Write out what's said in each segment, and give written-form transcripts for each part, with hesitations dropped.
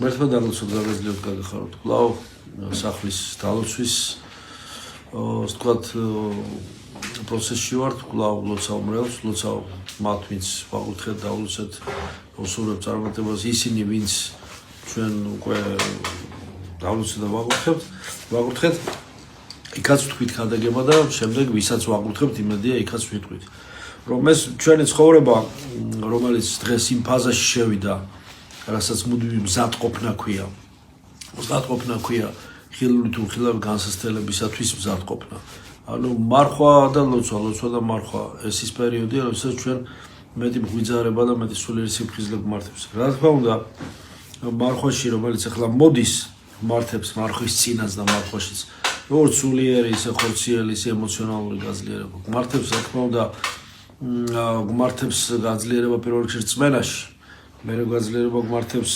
Ერთმა დაგლოცოთ გაგეძლევთ გაგეხაროთ კვლავ სახლის დალოცვის ვთქვათ პროცესში ვართ, კვლავ ლოცავ მრევლს, ლოცავ მათ, ვინც ვაკურთხეთ დავლოცეთ, უსურვებ წარმატებას, ისინი, ვინც ჩვენ უკვე დავლოცეთ და ვაკურთხეთ, იქაც ვთქვით ქადაგება და შემდეგ ვისაც ვაკურთხებთ, იმედია იქაც ვიტყვით. რომ ეს ჩვენი ცხოვრება, რომელიც დღეს იმ ფაზაში შევიდა, რასაც მუდმივი მზადყოფნა ქვია. მზადყოფნა ქვია ხილული თუ ხილავი განსასწრებისათვის მზადყოფნა. ანუ მარხვა და ლოცვა და მარხვა ეს ის პერიოდია, როდესაც ჩვენ მეტი მღვიძარება და მეტი სულიერი სიფხიზლე გმართებს. რა თქმა უნდა, მარხვაში, რომელიც ახლა მოდის, მართებს მარხვის წინას და მარხვაშიც, როგორც სულიერი, ისე ხორციელი, ისე ემოციონალური გაძლიერება. გმართებს, რა თქმა უნდა, გმართებს გაძლიერება პირველ რიგში რწმენაში. მე გაძლიერება გმართებს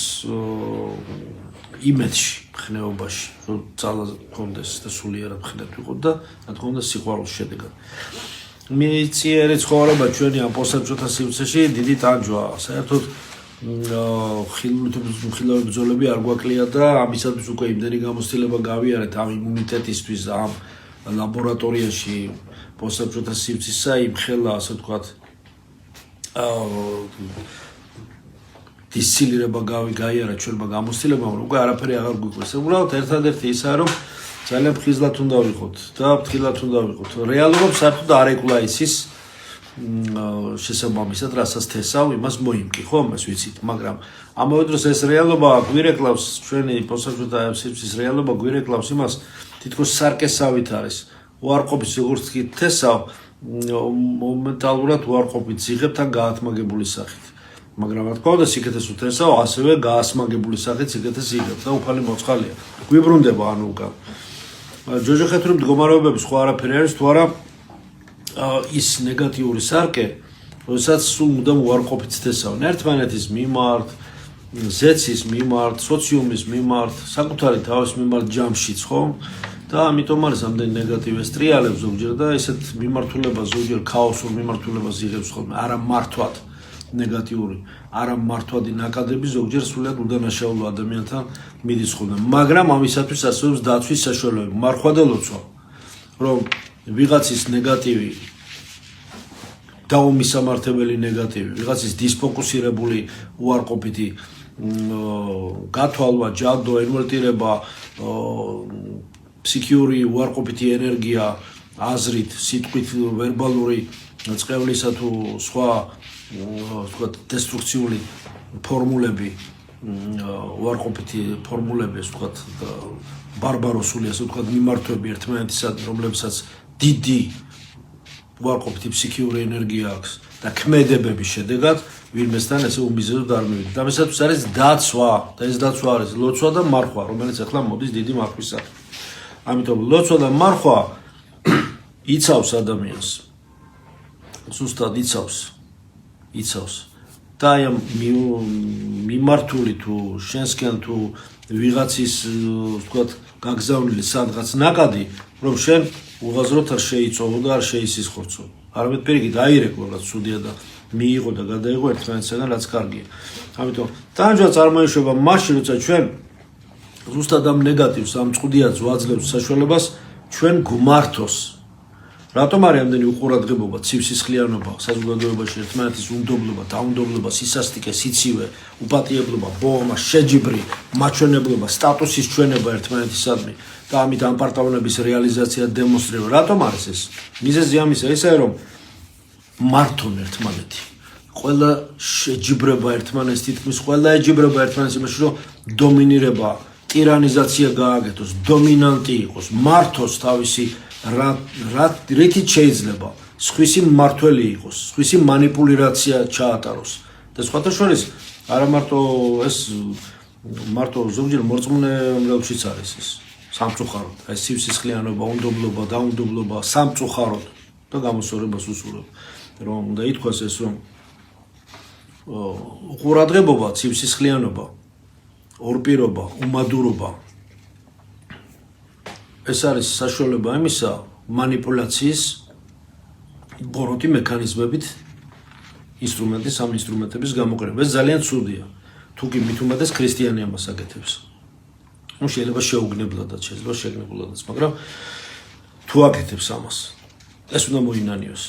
იმედში, ხნეობაში, რომ ძალა გქონდეს და სულიერად ხნეთ ვიყოთ და რა თქმა უნდა სიყვარულის შედეგად. მეციერი ცხოვრება ჩვენი ამ პოსტსაბჭოთა სივრცეში დიდი ტანჯვაა. საერთოდ ხილული ბრძოლები არ გვაკლია და ამისათვის უკვე იმდენი გამოცდილება გავიარეთ ამ იმუნიტეტისთვის და ამ ლაბორატორიაში პოსტსაბჭოთა სივრცისა იმ ხელა, ასე ვთქვათ, დისცილირება გაიარა ჩვენმა გამოცდილებამ, რომ უკვე არაფერი აღარ გვიყვეს. უბრალოდ ერთადერთი ისაა, რომ ძალიან ფხიზლად უნდა ვიყოთ და ფრთხილად უნდა ვიყოთ. რეალურად საერთოდ არ ეკლა იცის შესაბამისად, რასაც თესავ, იმას მოიმკი, ხო, მას ვიცით, მაგრამ ამავე დროს ეს რეალობა გვირეკლავს ჩვენი პოსტსაბჭოთა სივრცის რეალობა გვირეკლავს იმას, თითქოს სარკესავით არის. უარყოფის როგორც კი თესავ, მომენტალურად უარყოფით ზიღებთან გაათმაგებული სახით. მაგრამ რა თქმა უნდა, სიკეთეს უთესავ, ასევე გაასმაგებული სახით სიკეთეს იღებ და უფალი მოწყალია. გვიბრუნდება ანუ უკან. ჯოჯოხეთური მდგომარეობები სხვა არაფერი არის, თუ არა ის ნეგატიური სარკე, როდესაც სულ მუდამ უარყოფით თესავენ ერთმანეთის მიმართ, ზეცის მიმართ, სოციუმის მიმართ, საკუთარი თავის მიმართ ჯამშიც, ხო? და ამიტომ არის ამდენი ნეგატივი სტრიალებს ზოგჯერ და ესეთ მიმართულებას ზოგჯერ ქაოსურ მიმართულებას იღებს ხოლმე, არა მართვად ნეგატიური, არა მართვადი ნაკადები ზოგჯერ სულად უდანაშაულო ადამიანთან მიდის ხოლმე. მაგრამ ამისათვის არსებობს დაცვის საშუალებები, მარხვა და ლოცვა, რომ ვიღაცის ნეგატივი დაუმისამართებელი ნეგატივი, ვიღაცის დისფოკუსირებული უარყოფითი გათვალვა, ჯადო, ინვერტირება, ფსიქიური უარყოფითი ენერგია, აზრით, სიტყვით, ვერბალური წყევლისა თუ სხვა ვთქვათ დესტრუქციული ფორმულები, უარყოფითი ფორმულები, ვთქვათ ბარბაროსული, ასე ვთქვათ, მიმართვები ერთმანეთისადმი, რომლებსაც დიდი უარყოფითი ფსიქიური ენერგია აქვს და ქმედებების შედეგად ვინმესთან ესე უმიზეროდ არ მივიდეთ. ამისათვის არის დაცვა და ეს დაცვა არის ლოცვა და მარხვა, რომელიც ახლა მოდის დიდი მარხვის სახით. ამიტომ ლოცვა და მარხვა იცავს ადამიანს. ზუსტად იცავს. და აი ამ მიმართული თუ შენსკენ თუ ვიღაცის, ვთქვათ, გაგზავნილი სადღაც ნაკადი, რომ შენ უღაზროდ არ შეიწოვო და არ შეისისხორცო. არამედ პირიქით აირეკლო, რაც ცუდია და მიიღო და გადაიღო ერთმანეთისგან, რაც კარგია. ამიტომ ტანჯვა წარმოიშვება მაშინ, როცა ჩვენ ზუსტად ამ ნეგატივს, ამ წყუდიაც ვაძლევს საშუალებას ჩვენ გვმართოს. რატომ არის ამდენი უყურადღებობა, ცივსისხლიანობა, საზოგადოებაში ერთმანეთის უნდობლობა, დაუნდობლობა, სისასტიკე, სიცივე, უპატიებლობა, ბომა, შეჯიბრი, მაჩვენებლობა, სტატუსის ჩვენება ერთმანეთისადმი და ამით ამპარტავნების რეალიზაცია დემონსტრირება. რატომ არის ეს? მიზეზი ამისა ისაა, რომ მართონ ერთმანეთი. ყველა შეჯიბრება ერთმანეთს, თითქმის ყველა ეჯიბრება ერთმანეთს იმაში, რომ დომინირება, ტირანიზაცია გააკეთოს, დომინანტი იყოს, მართოს თავისი რითიც შეიძლება სხვისი მმართველი იყოს, სხვისი მანიპულაცია ჩაატაროს. და სხვათა შორის არა მარტო ეს მარტო ზოგჯერ მორწმუნე მრევლშიც არის ეს სამწუხაროდ, ეს სივსისხლიანობა, უნდობლობა, დაუნდობლობა სამწუხაროდ და გამოსწორებას უსურვებ. რომ უნდა ითქვას ეს, რომ უყურადღებობა, სივსისხლიანობა, ორპირობა, უმადურობა ეს არის საშუალება იმისა მანიპულაციის ბოროტი მექანიზმებით ამ ინსტრუმენტების გამოყენება. ეს ძალიან ცუდია. თუ კი მით უმეტეს ქრისტიანი ამას აკეთებს. Ну შეიძლება შეუგნებლადაც, შეიძლება შეგნებულადაც, მაგრამ თუ აკეთებს ამას, ეს უნდა მოინანიოს.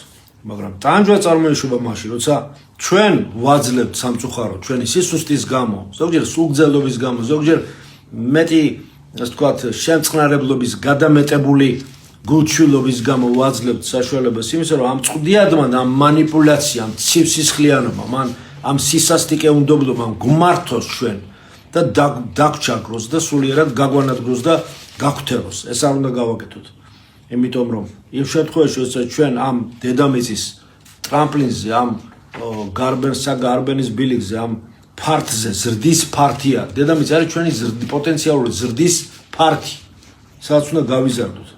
მაგრამ ტანჯვა წარმოეშვება მაშინ, როცა ჩვენ ვაძლევთ სამწუხაროდ ჩვენი სისუსტის გამო, ზოგჯერ სულგძელობის გამო, ზოგჯერ მეტი, ასე ვთქვათ, შემწყნარებლობის გადამეტებული გულჩვილობის გამო ვაძლევთ საშუალებას იმისა, რომ ამ წყდიადმა და ამ მანიპულაციამ, ცივსისხლიანობამ, ამ სისასტიკეუნდობლობამ გმართოს ჩვენ და დაგჩაგროს და სულიერად გაგვანადგროს და გაგვთელოს. ეს არ უნდა გავაკეთოთ. იმიტომ რომ იმ შემთხვევაში, როცა ჩვენ ამ დედამიწის ტრამპლინზე, ამ გარბენის ბილიკზე, ამ ფართზე ზრდის ფართია, დედამიწა არის ჩვენი პოტენციალური ზრდის ფართი, სადაც უნდა გავიზარდოთ.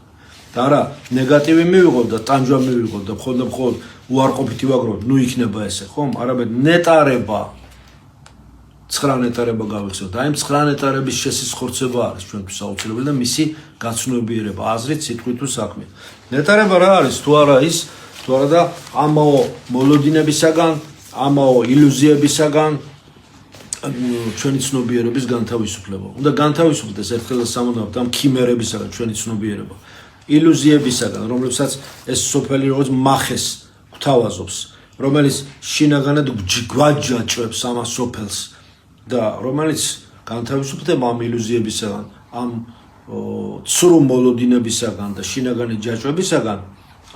და არა ნეგატივი მივიღოთ და ტანჯვა მივიღოთ და მხოლოდ უარყოფითი ვაგროვოთ, ნუ იქნება ესე, ხომ? არამედ ნეტარება 9 ნეტარება გავიხსენოთ. აი ამ 9 ნეტარების შესისხორცება არის ჩვენთვის აუცილებელი და მისი გაცნობიერება, აზრით, სიტყვით თუ საქმით. ნეტარება რა არის? თუ არა ის, თუ არა და ამაო მოლოდინებისაგან, ამაო ილუზიებისაგან ჩვენი ცნობიერების განთავისუფლება. უნდა განთავისუფლდეს ერთხელ და სამუდამოდ ამ ქიმერებისაგან ჩვენი ცნობიერება. ილუზიებისაგან, რომლებსაც ეს სოფელი როგორც მახეს გვთავაზობს, რომელიც შინაგანად გვაჯაჭვებს ამას სოფელს და რომელიც განთავისუფლდება ამ ილუზიებისაგან, ამ ცრუ მოლოდინებისაგან და შინაგანი ჯაჭვებისაგან,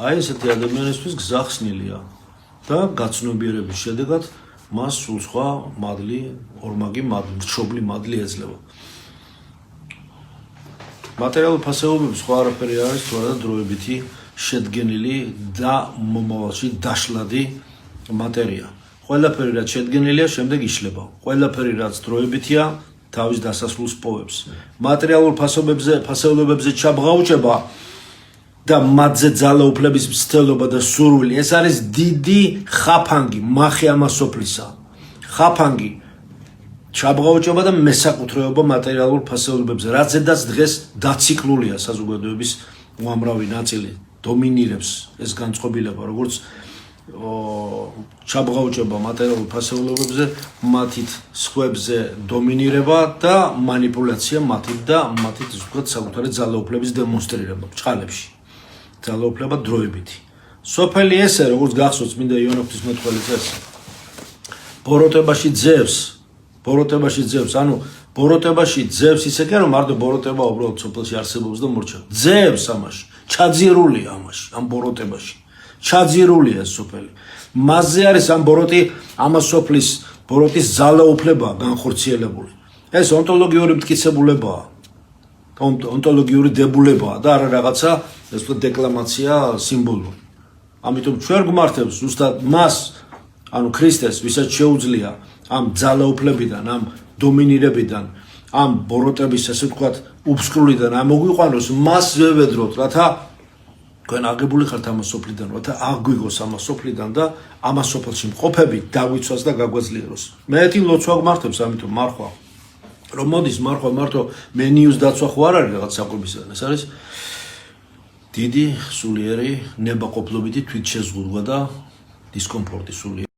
აი ესეთი ადამიანისთვის გზახსნილია და გაცნობიერების შედეგად მას სულ სხვა მადლი, ორმაგი მადლი, მრჩობლი მადლი ეძლევა. Materialul ფასეულობის სხვა არაფერი არის, თუ არა დროებითი შედგენილი და მომავალში დაშლადი მატერია. ყველაფერი რაც შედგენილია, შემდეგ იშლება. ყველაფერი რაც დროებითია, თავის დასასრულს პოვებს. მატერიალურ ფასეულებებზე ჩაბღაუჭება და მათზე ძალაუფლების მცდელობა და სურვილი, ეს არის დიდი ხაფანგი, მახე ამასოფლისა. ხაფანგი ჩაბღაუჭება და მესაკუთრეობა მატერიალურ ფასეულებებზე, რაც ზედაც დღეს დაციკლულია საზოგადოების უამრავი ნაწილი, დომინირებს ეს განწყობილება, როგორც ჩაბღაუჭება მატერიალურ ფასეულებებზე, მათით სხვებზე დომინირება და მანიპულაცია მათით და მათით ვთქვათ საკუთარი ძალაუფლების დემონსტრირება ბჭყალებში. ძალაუფლება დროებითი. სოფელი ესე, როგორც გახსოვთ წმინდა იონა ღვთისმეტყველის წესს, ბოროტებაში ძევს, ანუ ბოროტებაში ძევს ისე კი რომ მარტო ბოროტება უბრალოდ სოფელში არსებობს და მორჩა. ძევს ამაში, ჩაძირულია ამაში, ამ ბოროტებაში. ჩაძირულია ეს სოფელი. მასზე არის ამ ამას სოფლის ბოროტის ძალაუფლება განხორციელებული. ეს ონტოლოგიური მტკიცებულებაა. ონტოლოგიური დებულებაა და არა რაღაცა, ეს ვთქვათ, დეკლამაცია სიმბოლური. ამიტომ ჩვენ გვმართებს ზუსტად მას, ანუ ქრისტეს, ვისაც შეუძლია ამ ძალაუფლებიდან, ამ დომინირებიდან, ამ ბოროტების, ასე ვთქვათ, უფსკრულიდან ამოგვიყვანოს, მას ვევედროთ, რათა თქვენ აგებული ხართ ამას სოფლიდან, რათა აგვიგოს ამას სოფლიდან და ამას სოფელში მყოფები დაგვიცვას და გაგვაძლიეროს. მეეთი ლოცვა გვმართებს, ამიტომ მარხვა. რომ მოდის მარხვა მარტო მენიუს დაცვა ხო არ არის რაღაც საკვებისგან, ეს არის დიდი სულიერი ნებაყოფლობითი თვითშეზღუდვა და დისკომფორტი სულიერი.